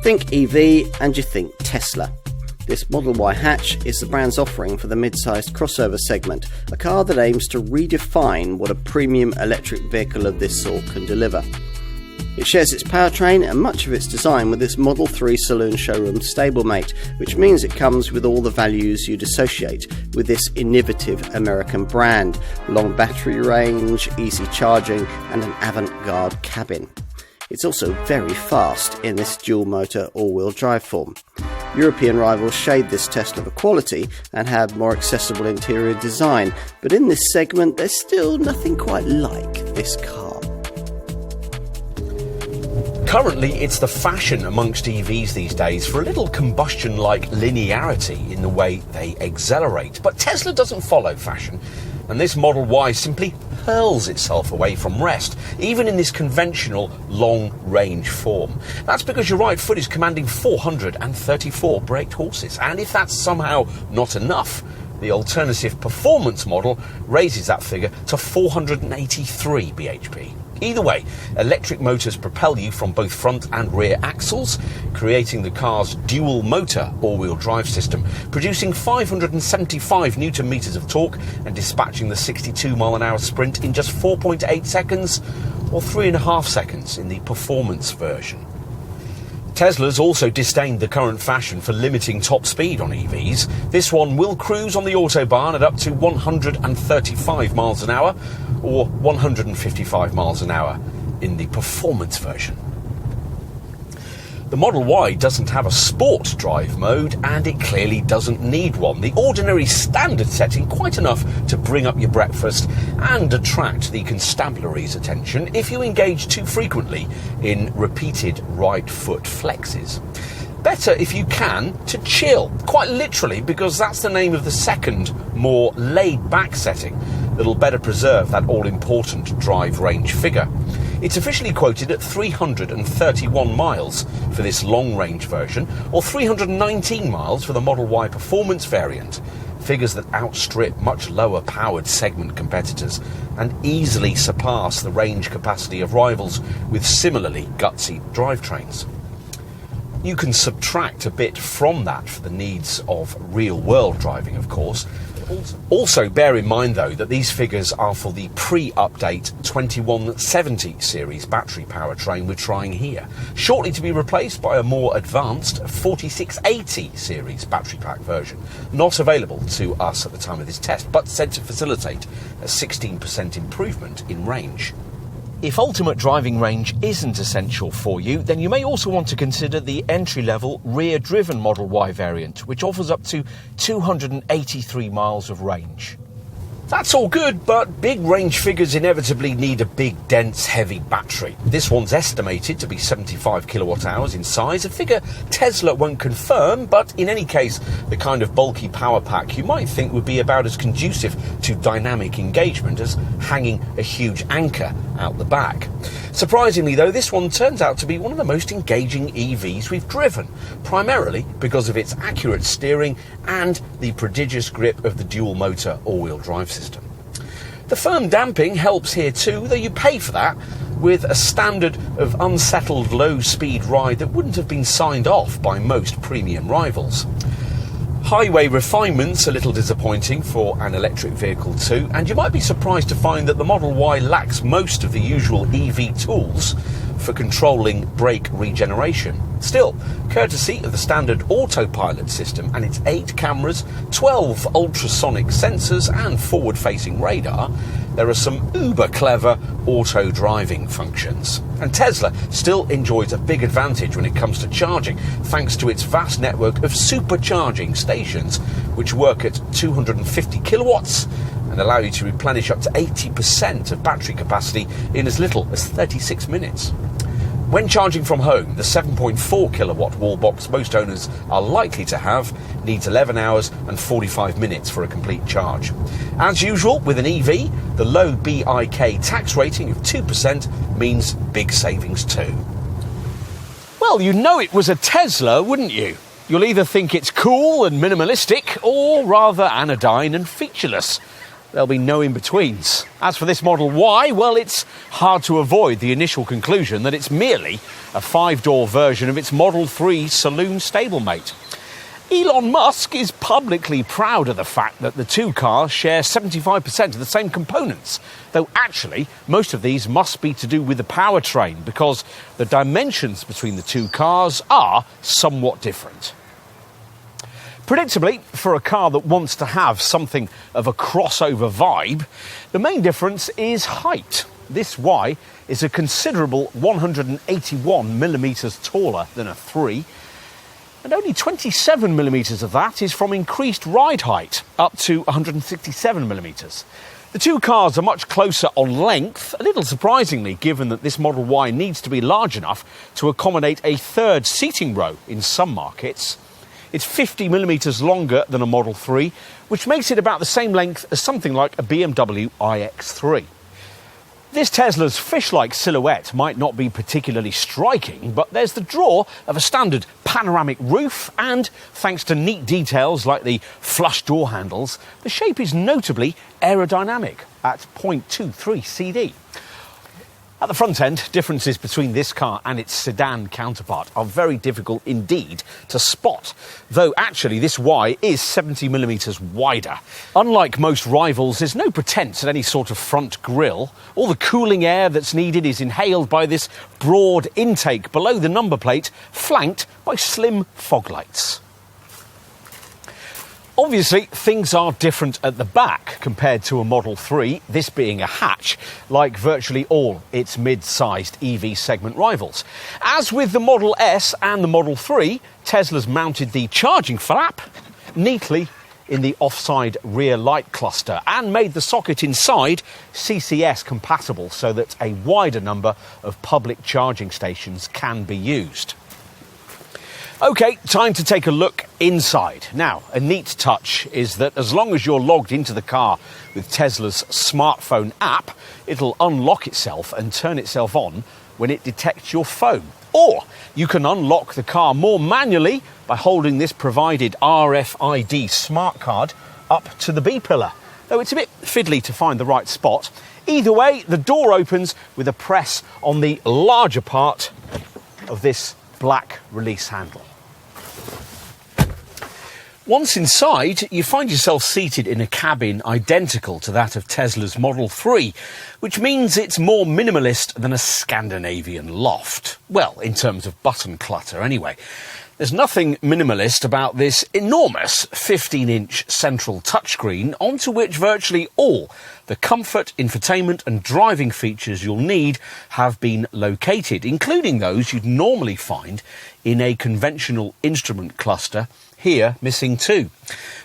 Think EV and you think Tesla. This Model Y hatch is the brand's offering for the mid-sized crossover segment, a car that aims to redefine what a premium electric vehicle of this sort can deliver. It shares its powertrain and much of its design with this Model 3 saloon showroom stablemate, which means it comes with all the values you'd associate with this innovative American brand: long battery range, easy charging and an avant-garde cabin. It's also very fast in this dual-motor all-wheel drive form. European rivals shade this Tesla for quality and have more accessible interior design, but in this segment there's still nothing quite like this car. Currently, it's the fashion amongst EVs these days for a little combustion-like linearity in the way they accelerate. But Tesla doesn't follow fashion, and this Model Y simply hurls itself away from rest, even in this conventional long-range form. That's because your right foot is commanding 434 braked horses, and if that's somehow not enough, the alternative performance model raises that figure to 483 bhp. Either way, electric motors propel you from both front and rear axles, creating the car's dual motor all-wheel drive system, producing 575 newton meters of torque and dispatching the 62 mile an hour sprint in just 4.8 seconds, or 3.5 seconds in the performance version. Tesla's also disdained the current fashion for limiting top speed on EVs. This one will cruise on the Autobahn at up to 135 miles an hour, or 155 miles an hour in the performance version. The Model Y doesn't have a sport drive mode, and it clearly doesn't need one. The ordinary standard setting quite enough to bring up your breakfast and attract the constabulary's attention if you engage too frequently in repeated right foot flexes. Better, if you can, to chill, quite literally, because that's the name of the second, more laid-back setting that'll better preserve that all-important drive range figure. It's officially quoted at 331 miles for this long-range version, or 319 miles for the Model Y performance variant, figures that outstrip much lower-powered segment competitors and easily surpass the range capacity of rivals with similarly gutsy drivetrains. You can subtract a bit from that for the needs of real-world driving, of course. Also bear in mind, though, that these figures are for the pre-update 2170 series battery powertrain we're trying here, shortly to be replaced by a more advanced 4680 series battery pack version, not available to us at the time of this test, but said to facilitate a 16% improvement in range. If ultimate driving range isn't essential for you, then you may also want to consider the entry-level rear-driven Model Y variant, which offers up to 283 miles of range. That's all good, but big range figures inevitably need a big, dense, heavy battery. This one's estimated to be 75 kilowatt hours in size, a figure Tesla won't confirm, but in any case, the kind of bulky power pack you might think would be about as conducive to dynamic engagement as hanging a huge anchor out the back. Surprisingly, though, this one turns out to be one of the most engaging EVs we've driven, primarily because of its accurate steering and the prodigious grip of the dual-motor all-wheel drive system. The firm damping helps here too, though you pay for that with a standard of unsettled low-speed ride that wouldn't have been signed off by most premium rivals. Highway refinements a little disappointing for an electric vehicle too, and you might be surprised to find that the Model Y lacks most of the usual EV tools for controlling brake regeneration. Still, courtesy of the standard autopilot system and its 8 cameras, 12 ultrasonic sensors and forward-facing radar, there are some uber-clever auto-driving functions. And Tesla still enjoys a big advantage when it comes to charging, thanks to its vast network of supercharging stations, which work at 250 kilowatts and allow you to replenish up to 80% of battery capacity in as little as 36 minutes. When charging from home, the 7.4 kilowatt wall box most owners are likely to have needs 11 hours and 45 minutes for a complete charge. As usual with an EV, the low BIK tax rating of 2% means big savings too. Well, you know it was a Tesla, wouldn't you? You'll either think it's cool and minimalistic, or rather anodyne and featureless. there'll be no in-betweens. As for this Model Y, well, it's hard to avoid the initial conclusion that it's merely a 5-door version of its Model 3 saloon stablemate. Elon Musk is publicly proud of the fact that the two cars share 75% of the same components, though actually most of these must be to do with the powertrain because the dimensions between the two cars are somewhat different. Predictably, for a car that wants to have something of a crossover vibe, the main difference is height. This Y is a considerable 181mm taller than a 3, and only 27mm of that is from increased ride height, up to 167mm. The two cars are much closer on length, a little surprisingly given that this Model Y needs to be large enough to accommodate a third seating row in some markets. It's 50mm longer than a Model 3, which makes it about the same length as something like a BMW iX3. This Tesla's fish-like silhouette might not be particularly striking, but there's the draw of a standard panoramic roof and, thanks to neat details like the flush door handles, the shape is notably aerodynamic at 0.23 CD. At the front end, differences between this car and its sedan counterpart are very difficult indeed to spot, though actually this Y is 70mm wider. Unlike most rivals, there's no pretense at any sort of front grille. All the cooling air that's needed is inhaled by this broad intake below the number plate, flanked by slim fog lights. Obviously, things are different at the back compared to a Model 3, this being a hatch, like virtually all its mid-sized EV segment rivals. As with the Model S and the Model 3, Tesla's mounted the charging flap neatly in the offside rear light cluster and made the socket inside CCS compatible so that a wider number of public charging stations can be used. OK, time to take a look inside. Now, a neat touch is that as long as you're logged into the car with Tesla's smartphone app, it'll unlock itself and turn itself on when it detects your phone. Or you can unlock the car more manually by holding this provided RFID smart card up to the B-pillar, though it's a bit fiddly to find the right spot. Either way, the door opens with a press on the larger part of this black release handle. Once inside, you find yourself seated in a cabin identical to that of Tesla's Model 3, which means it's more minimalist than a Scandinavian loft. Well, in terms of button clutter anyway. There's nothing minimalist about this enormous 15-inch central touchscreen onto which virtually all the comfort, infotainment and driving features you'll need have been located, including those you'd normally find in a conventional instrument cluster, here missing too.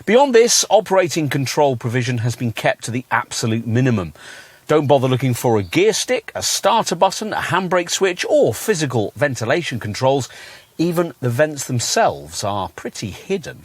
Beyond this, operating control provision has been kept to the absolute minimum. Don't bother looking for a gear stick, a starter button, a handbrake switch or physical ventilation controls. Even the vents themselves are pretty hidden.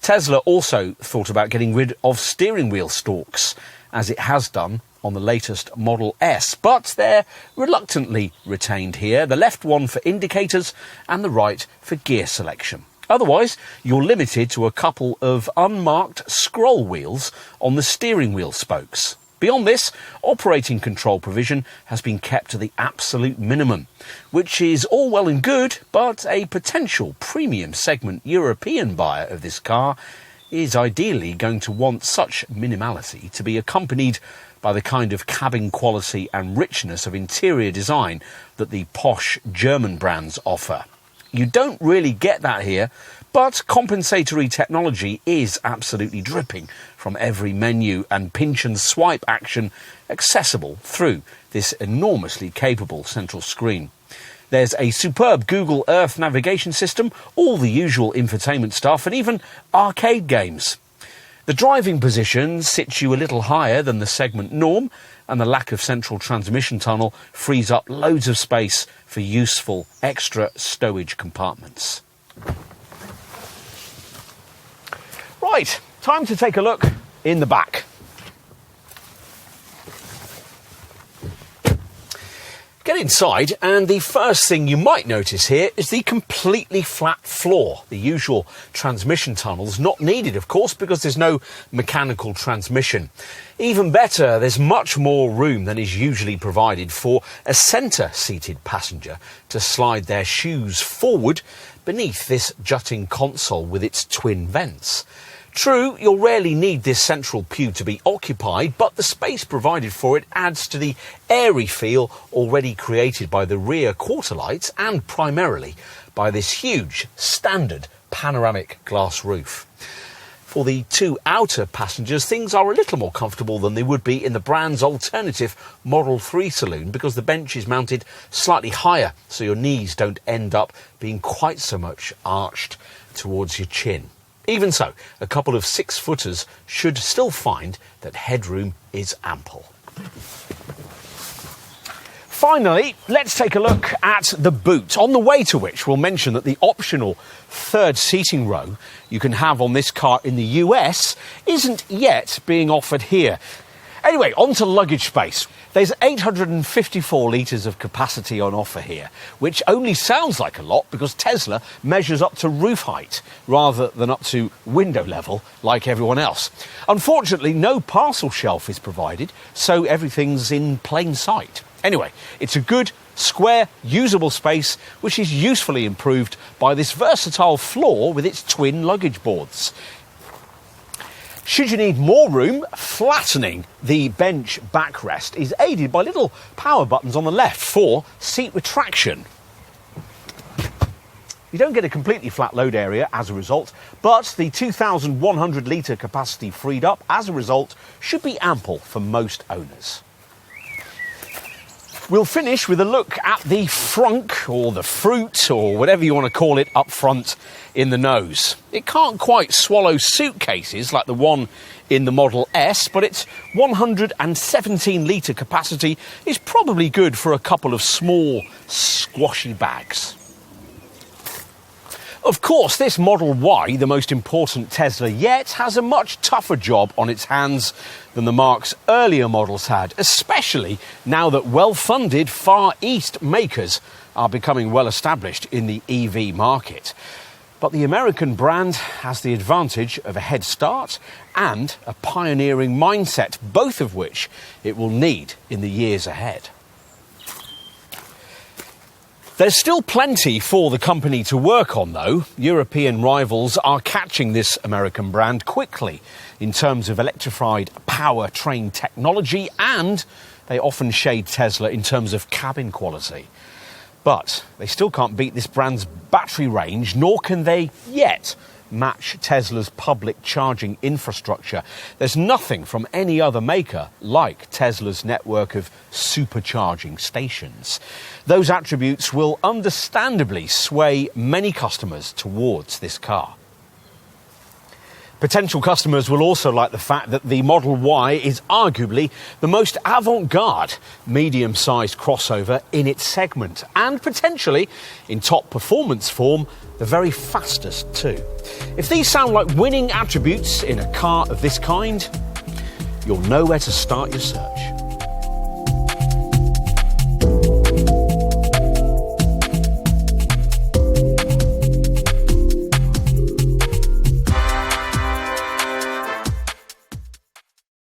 Tesla also thought about getting rid of steering wheel stalks, as it has done on the latest Model S, but they're reluctantly retained here, the left one for indicators and the right for gear selection. Otherwise, you're limited to a couple of unmarked scroll wheels on the steering wheel spokes. Beyond this, operating control provision has been kept to the absolute minimum, which is all well and good, but a potential premium segment European buyer of this car is ideally going to want such minimality to be accompanied by the kind of cabin quality and richness of interior design that the posh German brands offer. You don't really get that here, but compensatory technology is absolutely dripping from every menu and pinch and swipe action accessible through this enormously capable central screen. There's a superb Google Earth navigation system, all the usual infotainment stuff, and even arcade games. The driving position sits you a little higher than the segment norm, and the lack of central transmission tunnel frees up loads of space for useful extra stowage compartments. Right, time to take a look in the back. Get inside, and the first thing you might notice here is the completely flat floor. The usual transmission tunnel's not needed, of course, because there's no mechanical transmission. Even better, there's much more room than is usually provided for a centre-seated passenger to slide their shoes forward beneath this jutting console with its twin vents. True, you'll rarely need this central pew to be occupied, but the space provided for it adds to the airy feel already created by the rear quarter lights and primarily by this huge standard panoramic glass roof. For the two outer passengers, things are a little more comfortable than they would be in the brand's alternative Model 3 saloon because the bench is mounted slightly higher so your knees don't end up being quite so much arched towards your chin. Even so, a couple of 6-footers should still find that headroom is ample. Finally, let's take a look at the boot, on the way to which we'll mention that the optional third seating row you can have on this car in the US isn't yet being offered here. Anyway, on to luggage space. There's 854 litres of capacity on offer here, which only sounds like a lot because Tesla measures up to roof height rather than up to window level like everyone else. Unfortunately, no parcel shelf is provided, so everything's in plain sight. Anyway, it's a good, square, usable space which is usefully improved by this versatile floor with its twin luggage boards. Should you need more room, flattening the bench backrest is aided by little power buttons on the left for seat retraction. You don't get a completely flat load area as a result, but the 2,100 litre capacity freed up as a result should be ample for most owners. We'll finish with a look at the frunk, or the fruit, or whatever you want to call it, up front in the nose. It can't quite swallow suitcases like the one in the Model S, but its 117 litre capacity is probably good for a couple of small, squashy bags. Of course, this Model Y, the most important Tesla yet, has a much tougher job on its hands than the marque's earlier models had, especially now that well-funded Far East makers are becoming well-established in the EV market. But the American brand has the advantage of a head start and a pioneering mindset, both of which it will need in the years ahead. There's still plenty for the company to work on, though. European rivals are catching this American brand quickly in terms of electrified powertrain technology, and they often shade Tesla in terms of cabin quality. But they still can't beat this brand's battery range, nor can they yet match Tesla's public charging infrastructure. There's nothing from any other maker like Tesla's network of supercharging stations. Those attributes will understandably sway many customers towards this car. Potential customers will also like the fact that the Model Y is arguably the most avant-garde medium-sized crossover in its segment, and potentially, in top performance form, the very fastest too. If these sound like winning attributes in a car of this kind, you'll know where to start your search.